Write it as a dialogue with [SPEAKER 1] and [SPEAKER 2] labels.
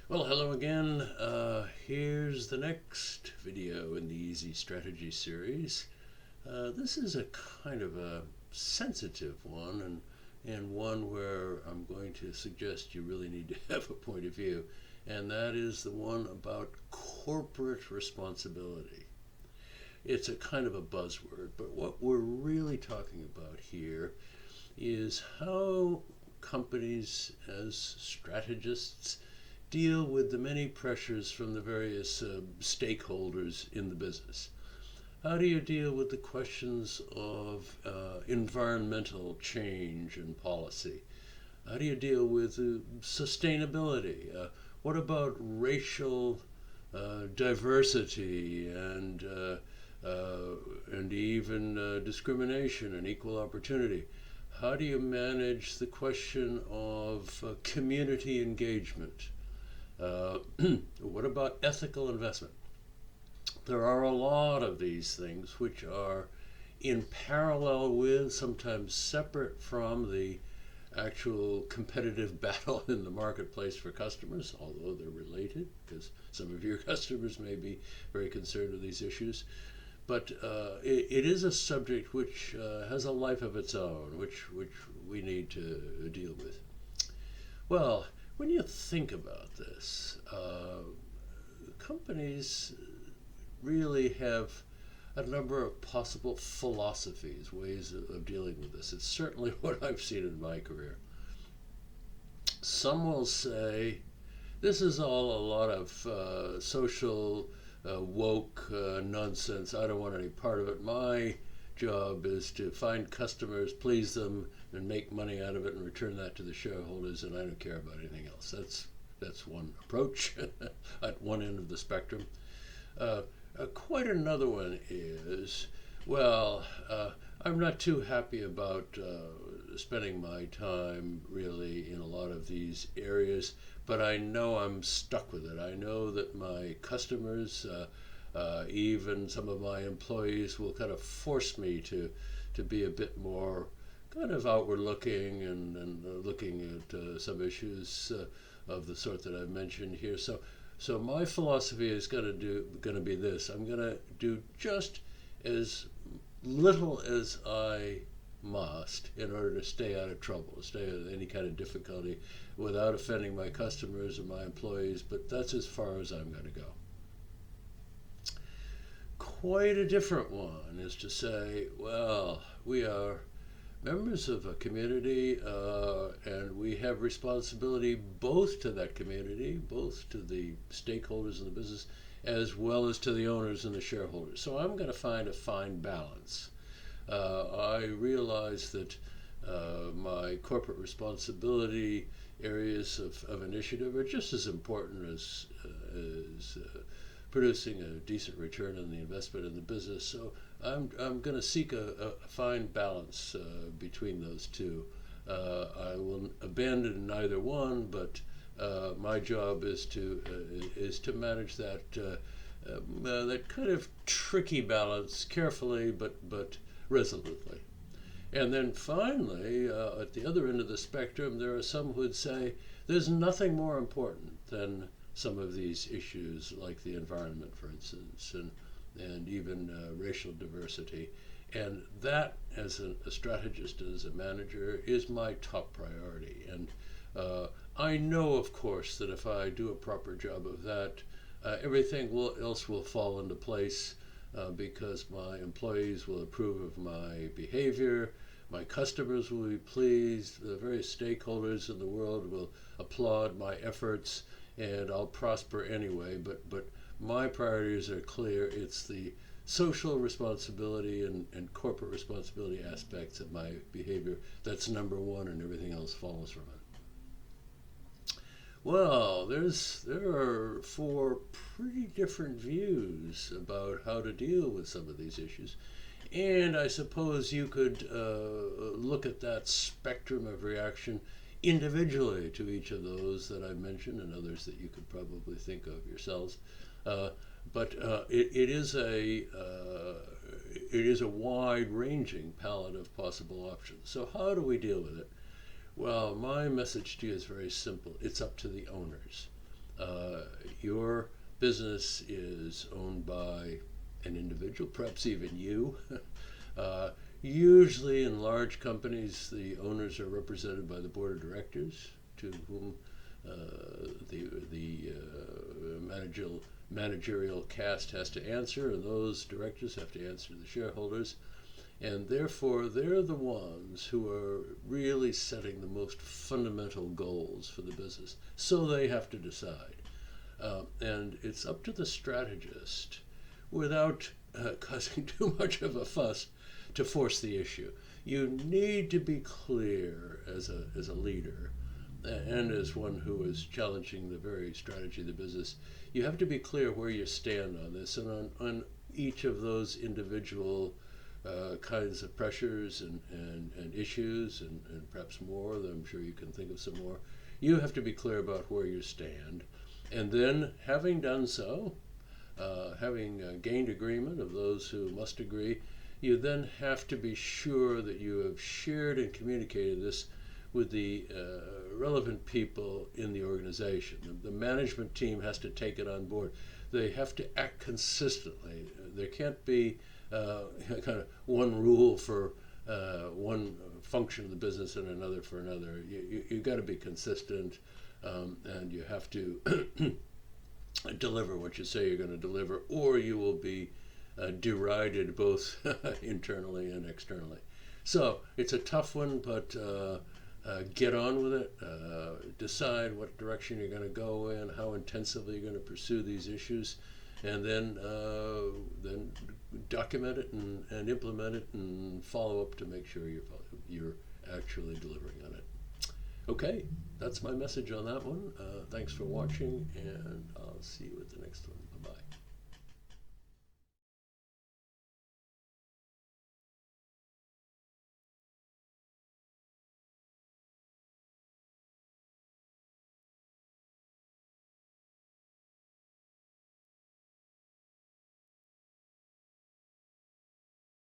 [SPEAKER 1] Well, hello again. Here's the next video in the Easy Strategy series. This is a kind of a sensitive one and one where I'm going to suggest you really need to have a point of view, and that is the one about corporate responsibility. It's a kind of a buzzword, but what we're really talking about here is how companies, as strategists, deal with the many pressures from the various stakeholders in the business. How do you deal with the questions of environmental change and policy? How do you deal with sustainability? What about racial diversity and even discrimination and equal opportunity? How do you manage the question of community engagement? What about ethical investment? There are a lot of these things which are in parallel with, sometimes separate from, the actual competitive battle in the marketplace for customers, although they're related, because some of your customers may be very concerned with these issues. But it is a subject which has a life of its own, which we need to deal with. Well, when you think about this, companies really have a number of possible philosophies, ways of dealing with this. It's certainly what I've seen in my career. Some will say, this is all a lot of social woke nonsense. I don't want any part of it. My job is to find customers, please them, and make money out of it and return that to the shareholders, and I don't care about anything else. That's one approach at one end of the spectrum. Quite another one is, well, I'm not too happy about spending my time really in a lot of these areas, but I know I'm stuck with it. I know that my customers, even some of my employees, will kind of force me to be a bit more kind of outward looking and looking at some issues of the sort that I've mentioned here. So my philosophy is going to be this: I'm going to do just as little as I must in order to stay out of trouble, stay out of any kind of difficulty, without offending my customers or my employees. But that's as far as I'm going to go. Quite a different one is to say, well, we are members of a community, and we have responsibility both to that community, both to the stakeholders in the business, as well as to the owners and the shareholders. So I'm going to find a fine balance. I realize that my corporate responsibility areas of initiative are just as important as producing a decent return on the investment in the business. So I'm going to seek a fine balance between those two. I will abandon neither one, but my job is to manage that that kind of tricky balance carefully but resolutely. And then finally, at the other end of the spectrum, there are some who would say there's nothing more important than some of these issues, like the environment, for instance, and even racial diversity. And that, as a strategist, as a manager, is my top priority. And I know, of course, that if I do a proper job of that, everything else will fall into place, because my employees will approve of my behavior, my customers will be pleased, the various stakeholders in the world will applaud my efforts, and I'll prosper anyway. But my priorities are clear. It's the social responsibility and corporate responsibility aspects of my behavior that's number one, and everything else follows from it. Well, there are four pretty different views about how to deal with some of these issues. And I suppose you could look at that spectrum of reaction individually to each of those that I mentioned, and others that you could probably think of yourselves. But it is a wide-ranging palette of possible options. So how do we deal with it? Well, my message to you is very simple. It's up to the owners. Your business is owned by an individual, perhaps even you. Usually in large companies, the owners are represented by the board of directors, to whom the managerial cast has to answer, and those directors have to answer the shareholders. And therefore, they're the ones who are really setting the most fundamental goals for the business. So they have to decide. And it's up to the strategist, without causing too much of a fuss, to force the issue. You need to be clear as a leader, and as one who is challenging the very strategy of the business. You have to be clear where you stand on this, and on each of those individual kinds of pressures and issues, and perhaps more. I'm sure you can think of some more. You have to be clear about where you stand. And then, having done so, having gained agreement of those who must agree, you then have to be sure that you have shared and communicated this with the relevant people in the organization. The management team has to take it on board. They have to act consistently. There can't be kind of one rule for one function of the business and another for another. You've got to be consistent, and you have to deliver what you say you're going to deliver, or you will be derided both internally and externally. So it's a tough one, but get on with it. Decide what direction you're going to go in, how intensively you're going to pursue these issues, and then document it and implement it and follow up to make sure you're actually delivering on it. Okay, that's my message on that one. Thanks for watching, and I'll see you at the next one. Bye-bye.